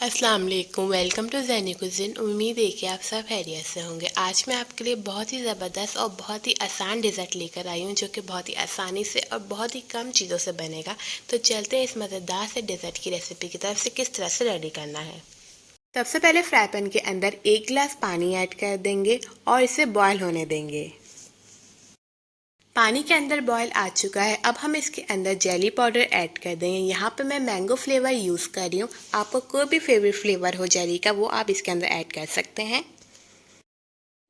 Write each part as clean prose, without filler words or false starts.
अस्सलाम वालेकुम। Welcome to ज़ैनी कुज़िन। उम्मीद है कि आप सब खैरियत से होंगे। आज मैं आपके लिए बहुत ही ज़बरदस्त और बहुत ही आसान डिज़र्ट लेकर आई हूँ, जो कि बहुत ही आसानी से और बहुत ही कम चीज़ों से बनेगा। तो चलते हैं इस मज़ेदार से डिज़र्ट की रेसिपी की तरफ से किस तरह से रेडी करना है। सबसे पहले फ्राई पैन के अंदर 1 गिलास पानी ऐड कर देंगे और इसे बॉयल होने देंगे। पानी के अंदर बॉयल आ चुका है। अब हम इसके अंदर जेली पाउडर ऐड कर देंगे। यहाँ पे मैं मैंगो फ्लेवर यूज़ कर रही हूँ। आपको कोई भी फेवरेट फ्लेवर हो जेली का, वो आप इसके अंदर ऐड कर सकते हैं।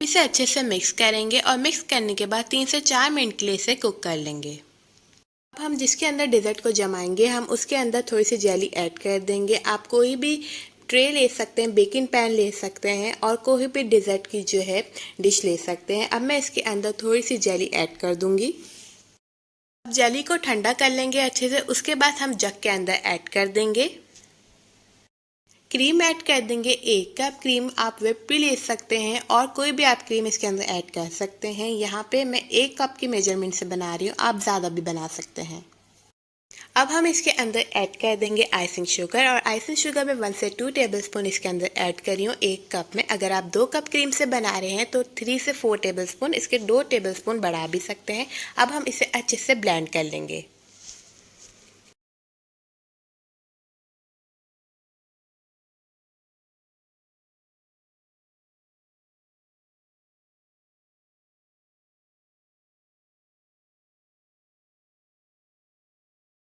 इसे अच्छे से मिक्स करेंगे और मिक्स करने के बाद 3 से 4 मिनट के लिए इसे कुक कर लेंगे। अब हम जिसके अंदर डेजर्ट को जमाएंगे, हम उसके अंदर थोड़ी सी जेली ऐड कर देंगे। आप कोई भी ट्रे ले सकते हैं, बेकिंग पैन ले सकते हैं और कोई भी डेजर्ट की जो है डिश ले सकते हैं। अब मैं इसके अंदर थोड़ी सी जेली ऐड कर दूंगी। अब जेली को ठंडा कर लेंगे अच्छे से। उसके बाद हम जग के अंदर ऐड कर देंगे क्रीम। ऐड कर देंगे 1 कप क्रीम। आप व्हिप भी ले सकते हैं और कोई भी आप क्रीम इसके अंदर ऐड कर सकते हैं। यहाँ पे मैं 1 कप की मेजरमेंट से बना रही हूँ, आप ज़्यादा भी बना सकते हैं। अब हम इसके अंदर ऐड कर देंगे आइसिंग शुगर, और आइसिंग शुगर में 1 से 2 टेबलस्पून इसके अंदर ऐड कर रही हूँ 1 कप में। अगर आप 2 कप क्रीम से बना रहे हैं तो 3 से 4 टेबलस्पून, इसके 2 टेबलस्पून बढ़ा भी सकते हैं। अब हम इसे अच्छे से ब्लेंड कर लेंगे।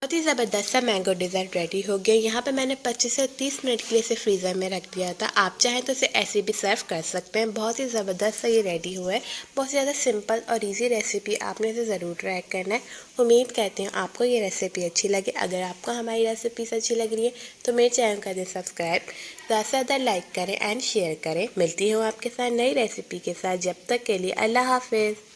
बहुत ही ज़बरदस्त सा मैंगो डिज़र्ट रेडी हो गया। यहाँ पे मैंने 25 से 30 मिनट के लिए इसे फ्रीज़र में रख दिया था। आप चाहें तो इसे ऐसे भी सर्व कर सकते हैं। बहुत ही ज़बरदस्त सा ये रेडी हुआ है। बहुत ज़्यादा सिंपल और इजी रेसिपी, आपने इसे ज़रूर ट्राई करना है। उम्मीद करती हूँ आपको ये रेसिपी अच्छी लगे। अगर आपको हमारी रेसिपीज अच्छी लग रही है तो मेरे चैनल कर दें सब्सक्राइब, ज़्यादा से ज़्यादा लाइक करें एंड शेयर करें। मिलती हूँ आपके साथ नई रेसिपी के साथ। जब तक के लिए अल्लाह हाफिज़।